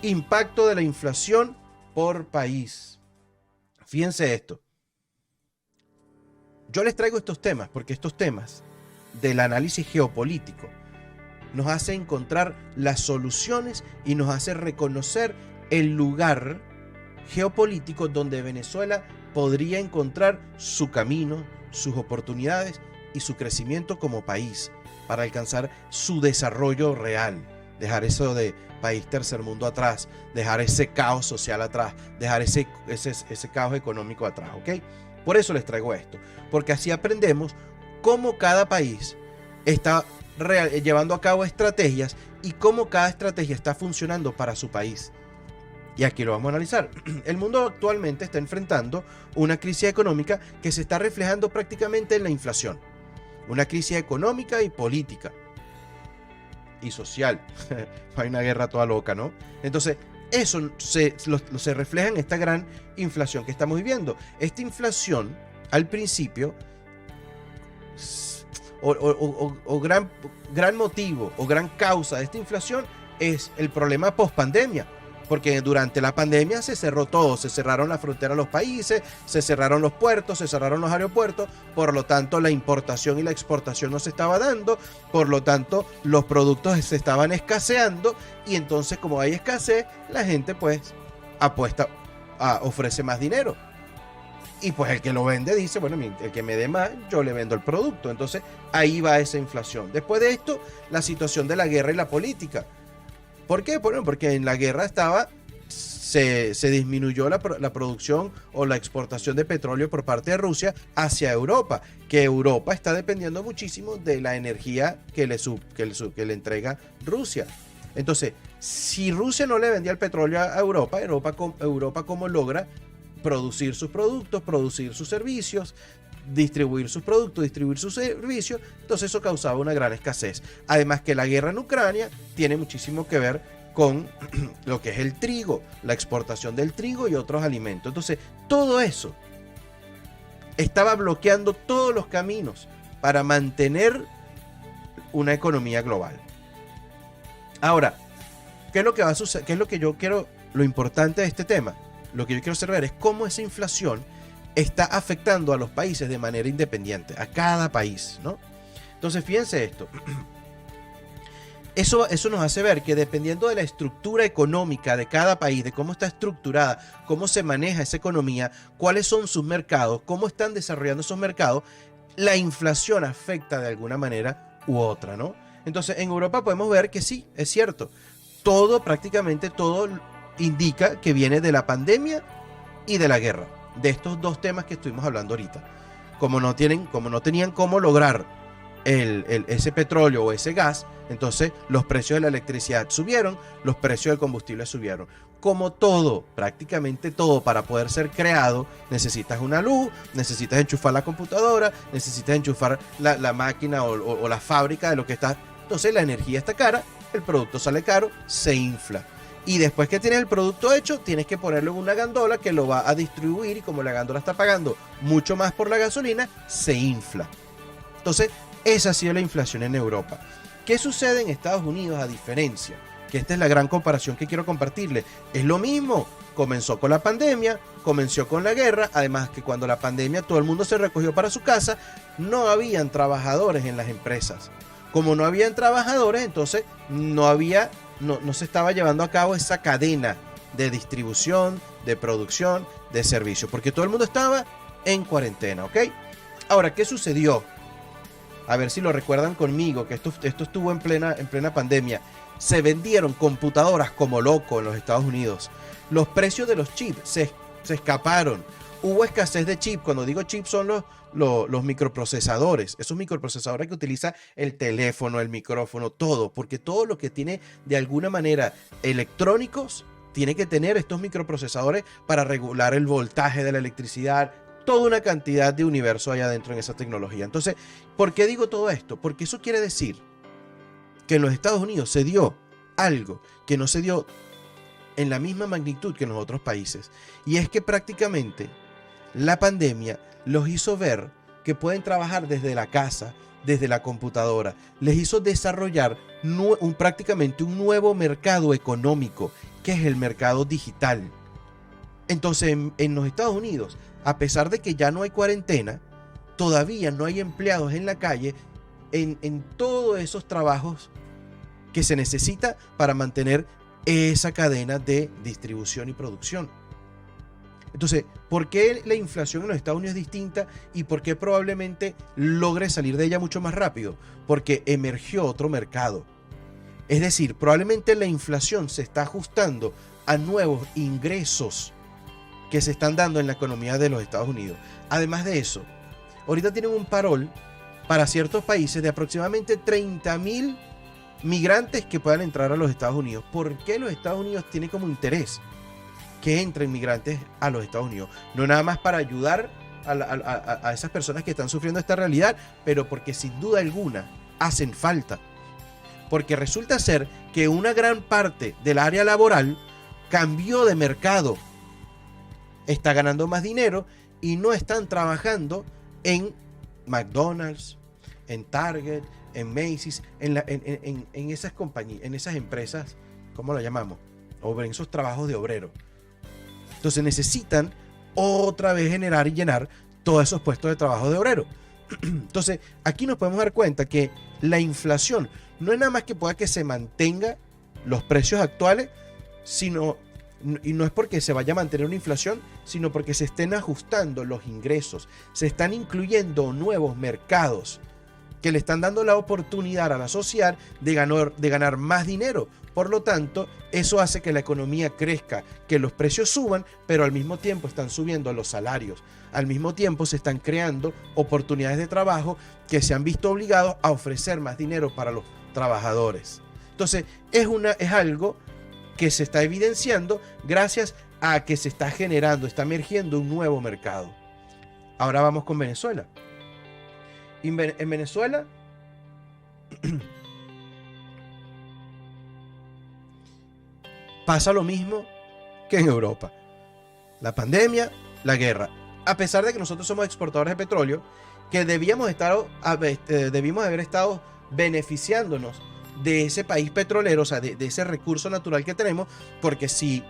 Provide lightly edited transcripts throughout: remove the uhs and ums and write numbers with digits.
Impacto de la inflación por país. Fíjense esto. Yo les traigo estos temas porque estos temas del análisis geopolítico nos hace encontrar las soluciones y nos hace reconocer el lugar geopolítico donde Venezuela podría encontrar su camino, sus oportunidades y su crecimiento como país para alcanzar su desarrollo real. Dejar eso de país tercermundo atrás, dejar ese caos social atrás, dejar ese caos económico atrás, ¿ok? Por eso les traigo esto, porque así aprendemos cómo cada país está llevando a cabo estrategias y cómo cada estrategia está funcionando para su país. Y aquí lo vamos a analizar. El mundo actualmente está enfrentando una crisis económica que se está reflejando prácticamente en la inflación. Una crisis económica y política. Y social. Hay una guerra toda loca, ¿no? Entonces, eso se refleja en esta gran inflación que estamos viviendo. Esta inflación, al principio, o gran motivo o gran causa de esta inflación es el problema post-pandemia. Porque durante la pandemia se cerró todo, se cerraron las fronteras de los países, se cerraron los puertos, se cerraron los aeropuertos, por lo tanto la importación y la exportación no se estaba dando, por lo tanto los productos se estaban escaseando y entonces como hay escasez, la gente pues ofrece más dinero. Y pues el que lo vende dice, bueno, el que me dé más, yo le vendo el producto. Entonces ahí va esa inflación. Después de esto, la situación de la guerra y la política. ¿Por qué? Bueno, porque en la guerra se disminuyó la producción o la exportación de petróleo por parte de Rusia hacia Europa, que Europa está dependiendo muchísimo de la energía que le entrega Rusia. Entonces, si Rusia no le vendía el petróleo a Europa, ¿cómo logra producir sus productos, producir sus servicios, distribuir sus productos, distribuir sus servicios? Entonces eso causaba una gran escasez. Además que la guerra en Ucrania tiene muchísimo que ver con lo que es el trigo, la exportación del trigo y otros alimentos. Entonces todo eso estaba bloqueando todos los caminos para mantener una economía global. Ahora, ¿qué es lo que va a suceder? ¿Qué es lo que yo quiero? Lo importante de este tema, lo que yo quiero observar es cómo esa inflación está afectando a los países de manera independiente, a cada país, ¿no? Entonces, fíjense esto. Eso nos hace ver que dependiendo de la estructura económica de cada país, de cómo está estructurada, cómo se maneja esa economía, cuáles son sus mercados, cómo están desarrollando esos mercados, la inflación afecta de alguna manera u otra, ¿no? Entonces, en Europa podemos ver que sí, es cierto. Prácticamente todo indica que viene de la pandemia y de la guerra. De estos dos temas que estuvimos hablando ahorita. Como no tenían cómo lograr ese petróleo o ese gas, entonces los precios de la electricidad subieron, los precios del combustible subieron. Como todo, prácticamente todo, para poder ser creado, necesitas una luz, necesitas enchufar la computadora, necesitas enchufar la máquina o la fábrica de lo que está. Entonces la energía está cara, el producto sale caro, se infla. Y después que tienes el producto hecho, tienes que ponerlo en una gandola que lo va a distribuir y como la gandola está pagando mucho más por la gasolina, se infla. Entonces, esa ha sido la inflación en Europa. ¿Qué sucede en Estados Unidos a diferencia? Que esta es la gran comparación que quiero compartirles. Es lo mismo. Comenzó con la pandemia, comenzó con la guerra, además que cuando la pandemia todo el mundo se recogió para su casa, no habían trabajadores en las empresas. Como no habían trabajadores, entonces no se estaba llevando a cabo esa cadena de distribución, de producción, de servicios, porque todo el mundo estaba en cuarentena, ¿ok? Ahora, ¿qué sucedió? A ver si lo recuerdan conmigo, que esto estuvo en plena pandemia. Se vendieron computadoras como loco en los Estados Unidos. Los precios de los chips se escaparon. Hubo escasez de chips. Cuando digo chips son los microprocesadores. Esos microprocesadores que utiliza el teléfono, el micrófono, todo. Porque todo lo que tiene de alguna manera electrónicos tiene que tener estos microprocesadores para regular el voltaje de la electricidad. Toda una cantidad de universo allá adentro en esa tecnología. Entonces, ¿por qué digo todo esto? Porque eso quiere decir que en los Estados Unidos se dio algo que no se dio en la misma magnitud que en los otros países. Y es que prácticamente la pandemia los hizo ver que pueden trabajar desde la casa, desde la computadora. Les hizo desarrollar prácticamente un nuevo mercado económico, que es el mercado digital. Entonces, en los Estados Unidos, a pesar de que ya no hay cuarentena, todavía no hay empleados en la calle en todos esos trabajos que se necesita para mantener esa cadena de distribución y producción. Entonces, ¿por qué la inflación en los Estados Unidos es distinta y por qué probablemente logre salir de ella mucho más rápido? Porque emergió otro mercado. Es decir, probablemente la inflación se está ajustando a nuevos ingresos que se están dando en la economía de los Estados Unidos. Además de eso, ahorita tienen un parol para ciertos países de aproximadamente 30,000 migrantes que puedan entrar a los Estados Unidos. ¿Por qué los Estados Unidos tienen como interés que entren migrantes a los Estados Unidos? No nada más para ayudar a esas personas que están sufriendo esta realidad, pero porque sin duda alguna hacen falta. Porque resulta ser que una gran parte del área laboral cambió de mercado. Está ganando más dinero y no están trabajando en McDonald's, en Target, en Macy's, en esas compañías, en esas empresas, ¿cómo lo llamamos? O en esos trabajos de obrero. Entonces necesitan otra vez generar y llenar todos esos puestos de trabajo de obrero. Entonces aquí nos podemos dar cuenta que la inflación no es nada más que pueda que se mantenga los precios actuales, y no es porque se vaya a mantener una inflación, sino porque se estén ajustando los ingresos, se están incluyendo nuevos mercados que le están dando la oportunidad a la sociedad de ganar más dinero. Por lo tanto, eso hace que la economía crezca, que los precios suban, pero al mismo tiempo están subiendo los salarios. Al mismo tiempo se están creando oportunidades de trabajo que se han visto obligados a ofrecer más dinero para los trabajadores. Entonces, es algo que se está evidenciando gracias a que se está generando, está emergiendo un nuevo mercado. Ahora vamos con Venezuela. En Venezuela pasa lo mismo que en Europa. La pandemia, la guerra. A pesar de que nosotros somos exportadores de petróleo, que debimos haber estado beneficiándonos de ese país petrolero, o sea, de ese recurso natural que tenemos, porque si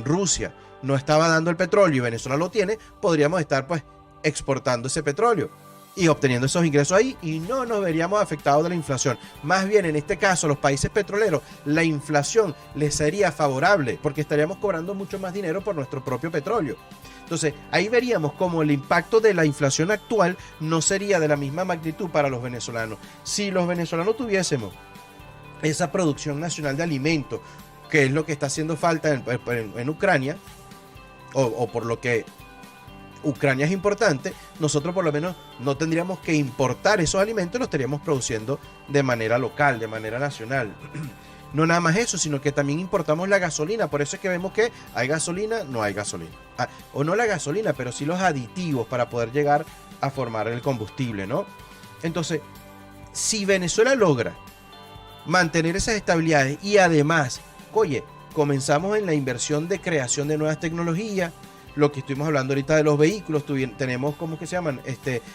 Rusia no estaba dando el petróleo y Venezuela lo tiene, podríamos estar pues exportando ese petróleo y obteniendo esos ingresos ahí y no nos veríamos afectados de la inflación. Más bien, en este caso, los países petroleros, la inflación les sería favorable porque estaríamos cobrando mucho más dinero por nuestro propio petróleo. Entonces, ahí veríamos cómo el impacto de la inflación actual no sería de la misma magnitud para los venezolanos. Si los venezolanos tuviésemos esa producción nacional de alimentos, que es lo que está haciendo falta en Ucrania, o por lo que Ucrania es importante, nosotros por lo menos no tendríamos que importar esos alimentos, los estaríamos produciendo de manera local, de manera nacional. No nada más eso, sino que también importamos la gasolina. Por eso es que vemos que hay gasolina, no hay gasolina. O no la gasolina, pero sí los aditivos para poder llegar a formar el combustible, ¿no? Entonces, si Venezuela logra mantener esas estabilidades y además, oye, comenzamos en la inversión de creación de nuevas tecnologías, lo que estuvimos hablando ahorita de los vehículos, tenemos, ¿cómo que se llaman?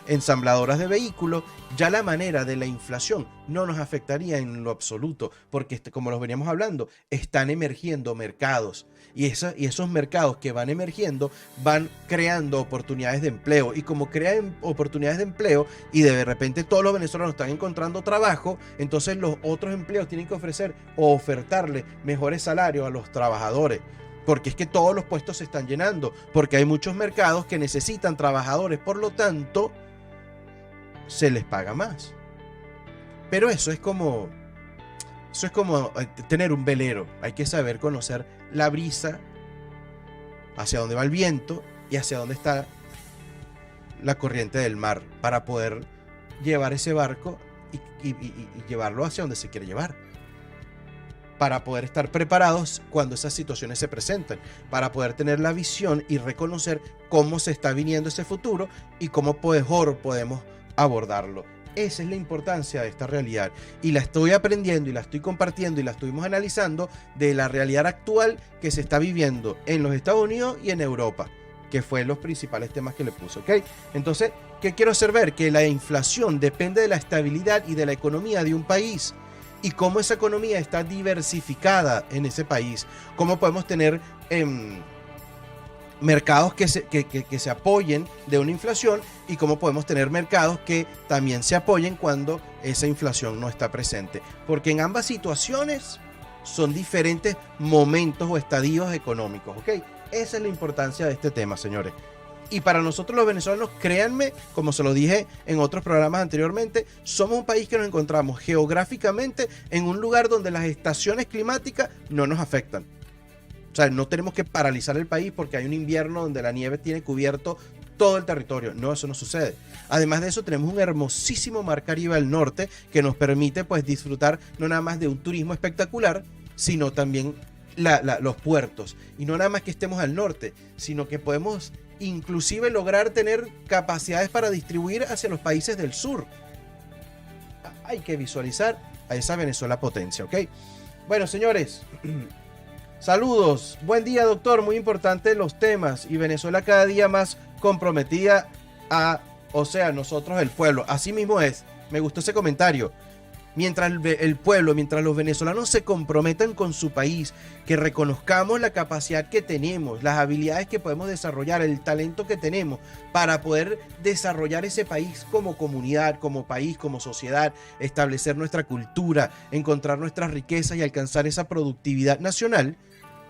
Ensambladoras de vehículos. Ya la manera de la inflación no nos afectaría en lo absoluto, porque como los veníamos hablando, están emergiendo mercados. Y esos mercados que van emergiendo van creando oportunidades de empleo. Y como crean oportunidades de empleo y de repente todos los venezolanos están encontrando trabajo, entonces los otros empleos tienen que ofrecer o ofertarle mejores salarios a los trabajadores. Porque es que todos los puestos se están llenando, porque hay muchos mercados que necesitan trabajadores, por lo tanto, se les paga más. Pero eso es como tener un velero. Hay que saber conocer la brisa, hacia dónde va el viento y hacia dónde está la corriente del mar, para poder llevar ese barco y llevarlo hacia donde se quiere llevar. Para poder estar preparados cuando esas situaciones se presenten, para poder tener la visión y reconocer cómo se está viniendo ese futuro y cómo mejor podemos abordarlo. Esa es la importancia de esta realidad y la estoy aprendiendo y la estoy compartiendo y la estuvimos analizando de la realidad actual que se está viviendo en los Estados Unidos y en Europa, que fue los principales temas que le puse, ¿ok? Entonces, ¿Qué quiero hacer ver? Que la inflación depende de la estabilidad y de la economía de un país y cómo esa economía está diversificada en ese país. Cómo podemos tener mercados que se apoyen de una inflación y cómo podemos tener mercados que también se apoyen cuando esa inflación no está presente. Porque en ambas situaciones son diferentes momentos o estadios económicos, ¿ok? Esa es la importancia de este tema, señores. Y para nosotros los venezolanos, créanme, como se lo dije en otros programas anteriormente, somos un país que nos encontramos geográficamente en un lugar donde las estaciones climáticas no nos afectan. O sea, no tenemos que paralizar el país porque hay un invierno donde la nieve tiene cubierto todo el territorio. No, eso no sucede. Además de eso, tenemos un hermosísimo mar Caribe al norte que nos permite pues disfrutar no nada más de un turismo espectacular, sino también los puertos. Y no nada más que estemos al norte, sino que podemos inclusive lograr tener capacidades para distribuir hacia los países del sur. Hay que visualizar a esa Venezuela potencia, ¿ok? Bueno, señores, saludos. Buen día, doctor. Muy importante los temas y Venezuela cada día más comprometida o sea, nosotros el pueblo. Así mismo es. Me gustó ese comentario. Mientras el pueblo, mientras los venezolanos se comprometan con su país, que reconozcamos la capacidad que tenemos, las habilidades que podemos desarrollar, el talento que tenemos para poder desarrollar ese país como comunidad, como país, como sociedad, establecer nuestra cultura, encontrar nuestras riquezas y alcanzar esa productividad nacional,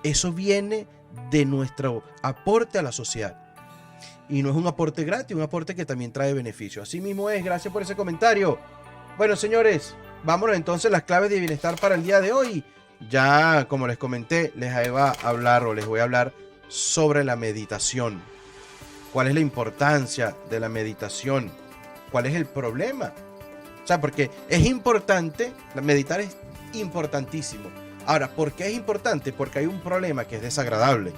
eso viene de nuestro aporte a la sociedad. Y no es un aporte gratis, un aporte que también trae beneficios. Así mismo es, gracias por ese comentario. Bueno, señores, vámonos entonces a las claves de bienestar para el día de hoy. Ya, como les comenté, les voy a hablar sobre la meditación. ¿Cuál es la importancia de la meditación? ¿Cuál es el problema? O sea, porque es importante, meditar es importantísimo. Ahora, ¿por qué es importante? Porque hay un problema que es desagradable.